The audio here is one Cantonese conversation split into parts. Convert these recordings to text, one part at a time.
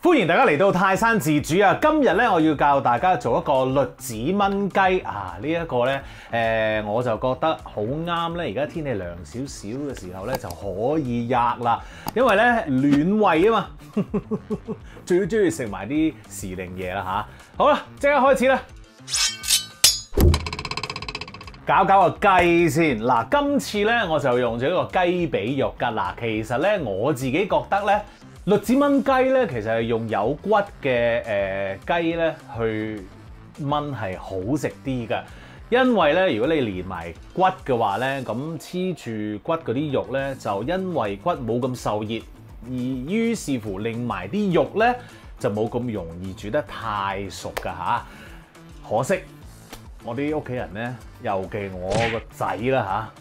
歡迎大家嚟到泰山自主啊！今日咧，我要教大家做一個栗子炆雞啊！呢一個咧，我就覺得好啱咧。而家天氣涼少少嘅時候咧，就可以吔啦，因為咧暖胃啊嘛，最中意食埋啲時令嘢啦嚇。好啦，即刻開始啦！搞個雞先嗱，今次咧我就用咗一個雞髀肉㗎嗱。其實咧我自己覺得咧，栗子炆雞咧，其實係用有骨嘅雞咧去炆係好食啲㗎，因為咧如果你連埋骨嘅話咧，咁黐住骨嗰啲肉咧，就因為骨冇咁受熱，而於是乎令埋啲肉咧就冇咁容易煮得太熟㗎嚇。可惜我啲屋企人咧，尤其我個仔啦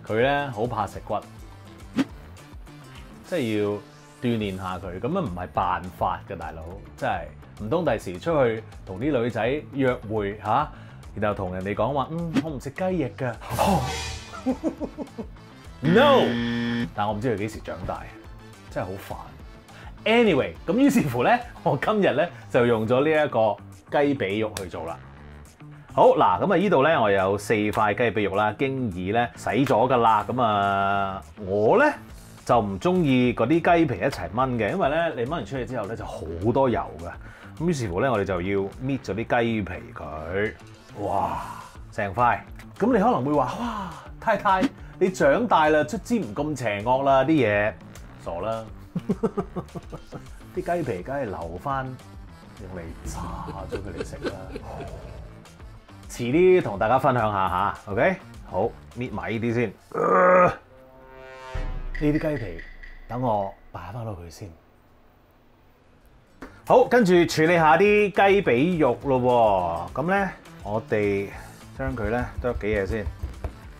嚇，佢咧好怕食骨，即係要鍛鍊下佢，咁樣唔係辦法嘅，大佬，真係唔通第時出去同啲女仔約會嚇，然後同人哋講話，我唔食雞翼㗎，no， 但我唔知佢幾時長大，真係好煩。Anyway， 咁於是乎咧，我今日咧就用咗呢一個雞髀肉去做啦。好嗱，咁啊呢度咧我有4塊雞髀肉啦，經已咧洗咗噶啦。咁啊我咧就唔中意嗰啲雞皮一齊炆嘅，因為咧你炆完出去之後咧就好多油㗎。咁於是乎咧我哋就要搣咗啲雞皮佢，哇成塊。咁你可能會話：哇太太你長大啦，卒之唔咁邪惡啦啲嘢，傻啦！啲雞皮梗係留翻用嚟炸咗佢嚟食啦。遲啲同大家分享下嚇 ，OK？ 好，搣埋呢啲先。呢啲雞皮等我擺翻落去先。好，跟住處理下啲雞髀肉咯喎。咁咧，我哋將佢咧剁幾嘢先。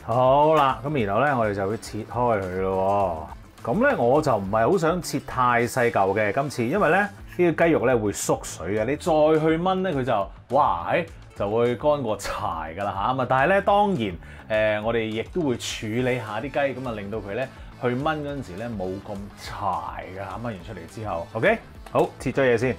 好啦，咁然後咧，我哋就會切開佢咯喎。咁咧，我就唔係好想切太細嚿嘅今次，因為咧呢個雞肉咧會縮水嘅。你再去炆咧，佢就哇就會乾過柴㗎啦嚇，咁啊！但係咧當然我哋亦都會處理下啲雞，咁啊令到佢咧去炆嗰陣時咧冇咁柴㗎嚇。炆完出嚟之後 ，OK， 好切咗嘢先。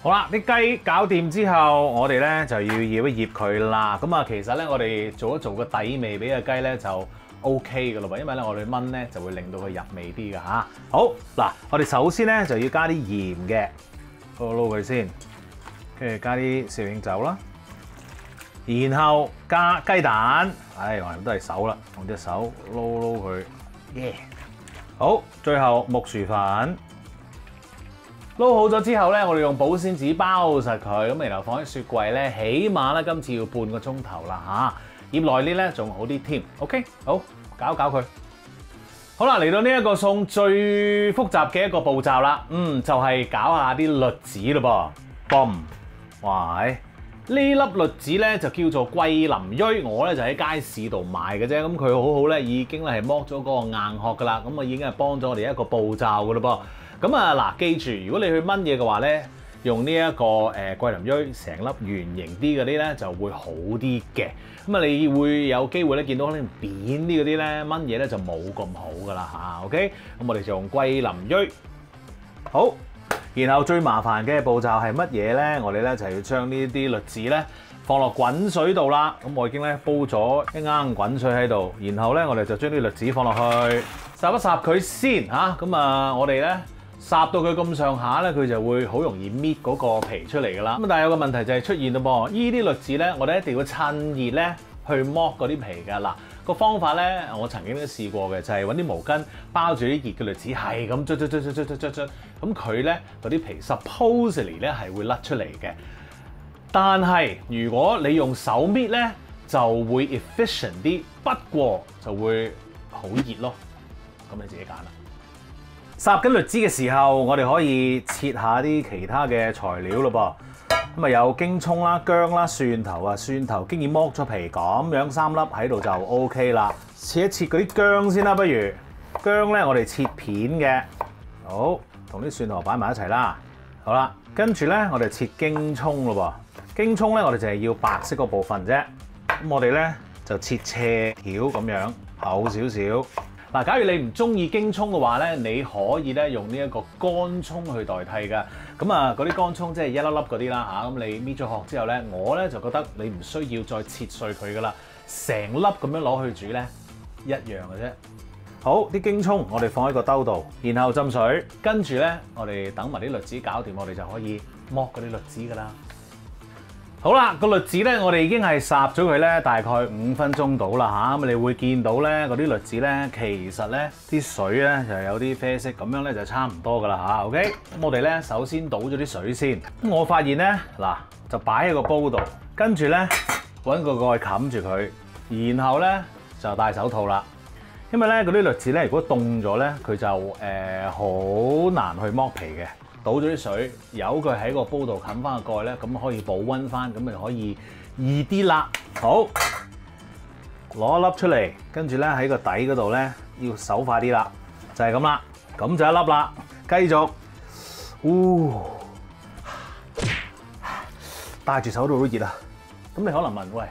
好啦，啲雞搞掂之後，我哋咧就要醃一醃佢啦。咁啊，其實咧我哋做一做個底味俾個雞咧就 OK 㗎咯喎，因為咧我哋炆咧就會令到佢入味啲㗎嚇。好嗱，我哋首先咧就要加啲鹽嘅，撈佢先，跟住加啲紹興酒啦。然後加雞蛋，我哋都係手啦，用隻手撈佢，耶！好，最後木薯粉，撈好咗之後咧，我哋用保鮮紙包實佢，咁然後放喺雪櫃咧，起碼咧今次要半個鐘頭啦嚇，醃耐啲咧仲好啲添。OK， 好，搞佢。好啦，嚟到呢一個餸最複雜嘅一個步驟啦，就係搞下啲栗子咯噃，哇！呢粒栗子咧就叫做桂林鋥，我咧就喺街市度買嘅啫。咁佢好好咧，已經咧係剝咗嗰個硬殼噶啦。咁啊已經係幫咗我哋一個步驟噶咯噃。咁啊嗱，記住，如果你去炆嘢嘅話咧，用呢一個桂林鋥成粒圓形啲嗰啲咧就會好啲嘅。咁啊，你會有機會咧見到可能扁啲嗰啲咧炆嘢咧就冇咁好噶啦嚇。OK，咁我哋就用桂林鋥。好。然後最麻煩嘅步驟係乜嘢咧？我哋咧就係要將呢啲栗子咧放落滾水度啦。咁我已經咧煲咗一罌滾水喺度，然後咧我哋就將啲栗子放落去，烚一烚佢先嚇。咁我哋咧烚到佢咁上下咧，佢就會好容易搣嗰個皮出嚟㗎啦。咁但係有個問題就係出現啦噃，呢啲栗子咧，我哋一定要趁熱咧去剝嗰啲皮㗎嗱。個方法咧，我曾經都試過嘅，就係揾啲毛巾包住啲熱嘅栗子，係咁捽，咁佢咧嗰啲皮 supposedly 咧係會甩出嚟嘅。但係如果你用手搣咧，就會 efficient 啲，不過就會好熱咯。咁你自己揀啦。烚緊栗子嘅時候，我哋可以切下啲其他嘅材料咯噃。咁啊有京葱啦、薑啦、蒜頭啊，蒜頭經已剝咗皮，咁樣3粒喺度就 OK 啦。切一切嗰啲薑先啦，不如薑咧我哋切片嘅，好，同啲蒜頭擺埋一齊啦。好啦，跟住咧我哋切京葱咯噃，京葱咧我哋就係要白色嗰部分啫。咁我哋咧就切斜條咁樣，厚少少。嗱，假如你唔中意京葱嘅話咧，你可以咧用呢一個乾葱去代替㗎。咁啊，嗰啲乾葱即係一粒粒嗰啲啦嚇。咁你搣咗殼之後咧，我咧就覺得你唔需要再切碎佢噶啦，成粒咁樣攞去煮咧一樣嘅啫。好，啲京葱我哋放喺個兜度，然後浸水，跟住咧我哋等埋啲栗子搞掂，我哋就可以剝嗰啲栗子噶啦。好啦，個栗子咧，我哋已經係烚咗佢咧，大概5分鐘到啦嚇。咁你會見到咧，嗰啲栗子咧，其實咧啲水咧就有啲啡色，咁樣咧就差唔多噶啦嚇。OK，咁我哋咧首先倒咗啲水先。咁我發現咧，嗱就擺喺個煲度，跟住咧揾個蓋冚住佢，然後咧就戴手套啦。因為咧嗰啲栗子咧，如果凍咗咧，佢就好難去剝皮嘅。倒咗啲水，由佢喺個煲度冚翻個蓋咧，咁可以保溫翻，咁咪可以易啲啦。好，攞一粒出嚟，跟住咧喺個底嗰度咧要手快啲啦，就係咁啦，咁就一粒啦。繼續，戴住手套都熱啊！咁你可能問，喂，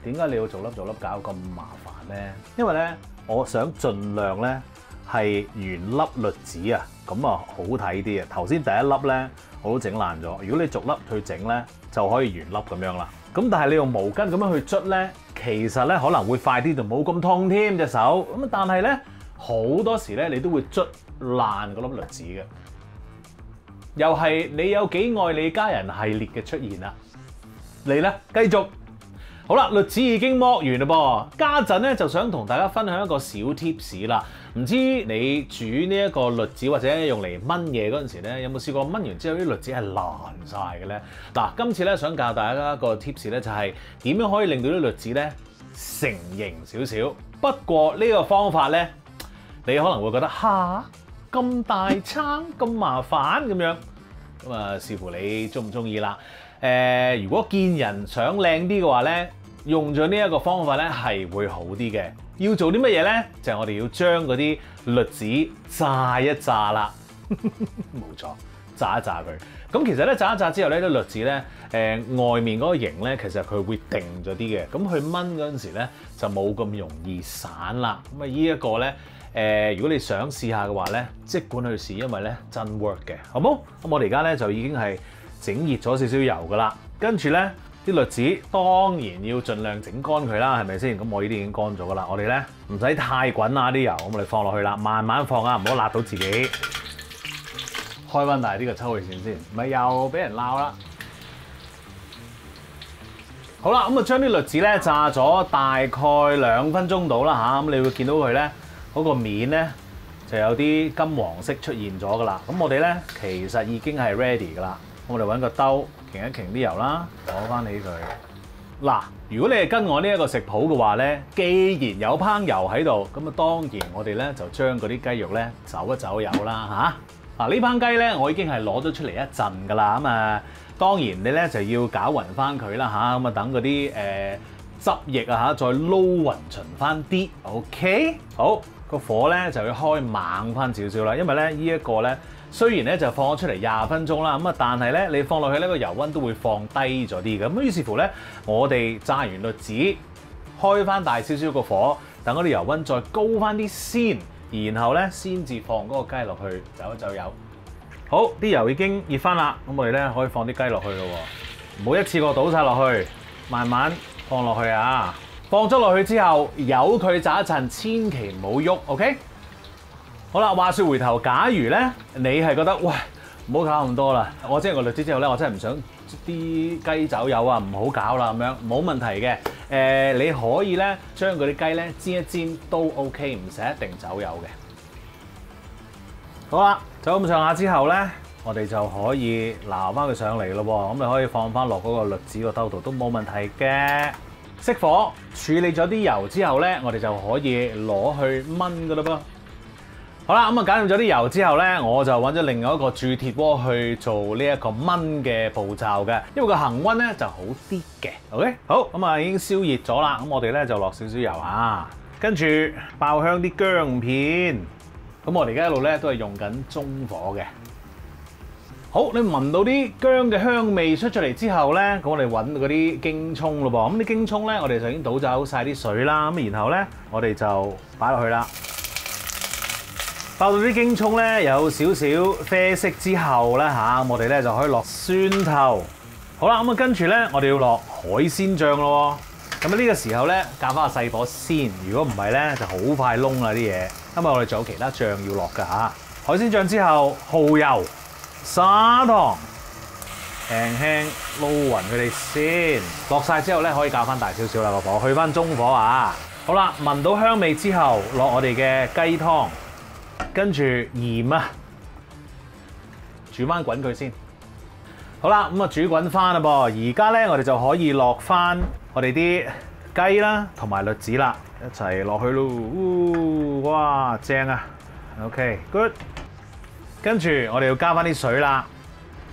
點解你要逐粒搞咁麻煩咧？因為咧，我想盡量咧係原粒栗子啊。咁啊，好睇啲啊！頭先第一粒咧，我都整爛咗。如果你逐粒去整咧，就可以原粒咁樣啦。咁但係你用毛巾咁樣去捽咧，其實咧可能會快啲，就冇咁痛添隻手。咁但係咧，好多時咧你都會捽爛嗰粒栗子嘅。又係你有幾愛你家人系列嘅出現啦。嚟啦，繼續。好啦，栗子已經剝完啦噃，家陣咧就想同大家分享一個小 tips 啦。唔知你煮呢一個栗子或者用嚟炆嘢嗰陣時咧，有冇試過炆完之後啲栗子係爛晒嘅咧？嗱，今次咧想教大家一個 tips 咧，就係點樣可以令到啲栗子咧成型少少。不過呢個方法咧，你可能會覺得吓，咁大餐咁麻煩咁樣，咁啊視乎你中唔中意啦。如果見人想靚啲嘅話咧，用咗呢一個方法咧係會好啲嘅。要做啲乜嘢咧？就係我哋要將嗰啲栗子炸一炸啦。冇錯，炸一炸佢。咁其實咧炸一炸之後咧，啲栗子咧外面嗰個形咧，其實佢會定咗啲嘅。咁去炆嗰陣時咧，就冇咁容易散啦。咁啊，呢一個咧如果你想試下嘅話咧，即管去試，因為咧真 work 嘅，好冇？咁我哋而家咧就已經係整熱咗少少油噶啦，跟住咧啲栗子當然要盡量整乾佢啦，係咪先？咁我呢啲已經乾咗噶啦，我哋咧唔使太滾啊啲油，咁我哋放落去啦，慢慢放啊，唔好辣到自己。開溫大啲個抽氣扇先，唔係又俾人鬧啦。好啦，咁啊將啲栗子咧炸咗大概2分鐘到啦嚇，咁你會見到佢咧嗰個面咧就有啲金黃色出現咗噶啦。咁我哋咧其實已經係 ready 噶啦。我哋揾個兜，擎一擎啲油啦，攞翻起佢。嗱，如果你係跟我呢一個食譜嘅話咧，既然有烹油喺度，咁啊當然我哋咧就將嗰啲雞肉咧走一走油啦嚇。嗱呢烹雞咧，我已經係攞咗出嚟一陣㗎啦，咁啊當然你咧就要攪勻翻佢啦嚇，咁啊等嗰啲汁液啊嚇再撈勻勻翻啲 ，OK？ 好，個火咧就要開猛翻少少啦，因為咧呢一個咧。雖然咧就放咗出嚟20分鐘啦，咁啊，但係咧你放落去呢個油溫都會放低咗啲嘅。咁於是乎咧，我哋炸完栗子，開翻大少少個火，等嗰啲油溫再高翻啲先，然後咧先至放嗰個雞落去走一走油。好，啲油已經熱翻啦，咁我哋咧可以放啲雞落去咯喎，唔好一次過倒晒落去，慢慢放落去啊！放咗落去之後，由佢炸一陣，千祈唔好喐 ，OK？好啦，話說回頭，假如咧你係覺得喂唔好搞咁多啦，我整完個栗子之後咧，我真係唔想啲雞走油啊，唔好搞啦咁樣，冇問題嘅。你可以咧將嗰啲雞咧煎一煎都 OK， 唔使一定走油嘅。好啦，走咁上下之後咧，我哋就可以撈翻佢上嚟咯喎，咁你可以放翻落嗰個栗子個兜度都冇問題嘅。熄火處理咗啲油之後咧，我哋就可以攞去炆噶啦噃。好啦，咁啊搞掂咗啲油之後咧，我就揾咗另外一個鑄鐵鍋去做呢一個炆嘅步驟嘅，因為個恆溫咧就好啲嘅。OK， 好，咁啊已經燒熱咗啦，咁我哋咧就落少少油啊，跟住爆香啲薑片，咁我哋而家一路咧都係用緊中火嘅。好，你聞到啲薑嘅香味出嚟之後咧，咁我哋揾嗰啲京葱咯噃，咁啲京葱咧我哋就已經倒走晒啲水啦，咁然後咧我哋就擺落去啦。爆到啲京葱咧有少少啡色之後咧嚇，我哋咧就可以落蒜頭。好啦，咁啊跟住咧，我哋要落海鮮醬咯。咁啊呢個時候咧，較翻個細火先。如果唔係咧，就好快燶啦啲嘢。因為我哋仲有其他醬要落㗎嚇。海鮮醬之後，蠔油、砂糖，輕輕撈勻佢哋先。落晒之後咧，可以較翻大少少啦個火，去翻中火啊！好啦，聞到香味之後，落我哋嘅雞湯，跟住鹽啊，煮翻滾佢先。好啦，咁啊煮滾翻啦噃，而家咧我哋就可以落翻我哋啲雞啦，同埋栗子啦，一齊落去咯。哇，正啊 ！OK，good。跟住我哋要加翻啲水啦，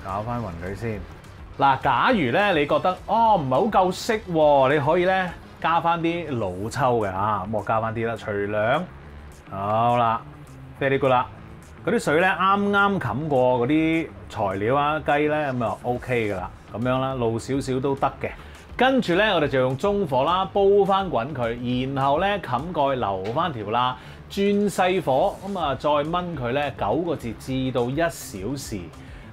攪翻勻佢先。嗱，假如咧你覺得唔係好夠色喎，你可以咧加翻啲老抽嘅嚇，咁我加翻啲啦，隨量。好啦 ，very good 啦。嗰啲水咧啱啱冚過嗰啲材料啊，雞咧咁就 OK 噶啦，咁樣啦，露少少都得嘅。跟住咧，我哋就用中火啦，煲翻滾佢，然後咧冚蓋留翻條啦，轉細火，咁啊再燜佢咧9個字至到1小時。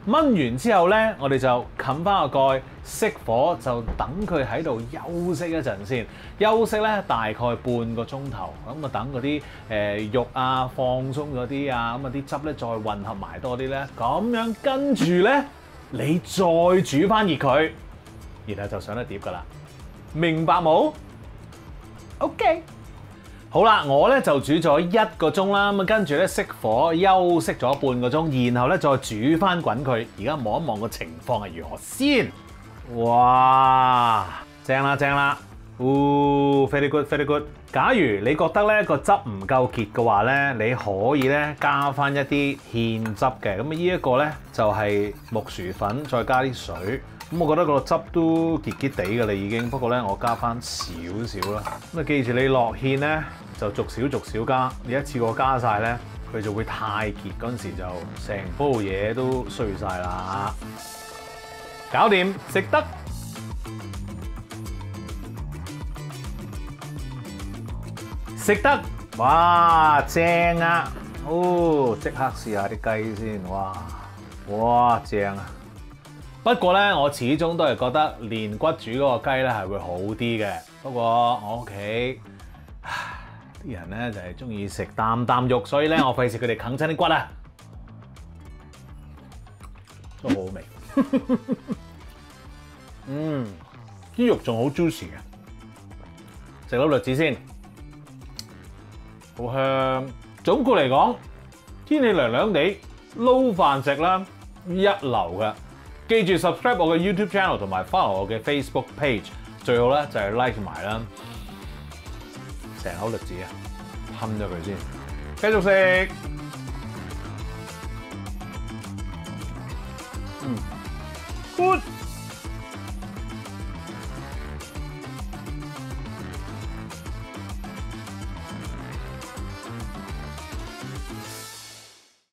燜完之後咧，我哋就冚翻個蓋，熄火就等佢喺度休息一陣先。休息咧大概半個鐘頭，咁啊等嗰啲肉啊放鬆咗啲啊，咁啊啲汁咧再混合埋多啲咧，咁樣跟住咧你再煮翻熱佢，然後就上得碟噶啦。明白冇 ？OK。好啦，我咧就煮咗1個鐘啦，咁跟住咧熄火休息咗半個鐘，然後咧再煮翻滾佢。而家望一望個情況係如何先。哇，正啦正啦，very good very good。假如你覺得咧個汁唔夠結嘅話咧，你可以咧加翻一啲芡汁嘅。咁呢一個咧就係木薯粉再加啲水。咁我覺得個汁都結結地㗎啦已經，不過咧我加翻少少啦。咁啊記住你落芡咧就逐少逐少加，你一次過加晒咧佢就會太結，嗰陣時就成煲嘢都衰晒啦。搞掂，食得。食得，哇正啊！即刻試下啲雞先，哇正啊！不過咧，我始終都係覺得連骨煮嗰個雞咧係會好啲嘅。不過我屋企啲人咧就係中意食啖啖肉，所以咧我費事佢哋啃親啲骨啊。都好好味。啲肉仲好 juicy 嘅。食粒栗子先，好香。總括嚟講，天氣涼涼地，撈飯食啦，一流嘅。記住 subscribe 我嘅 YouTube channel 同埋 follow 我嘅 Facebook page， 最好咧就係 like 埋啦。成口栗子啊，吞咗佢先，繼續食。Good。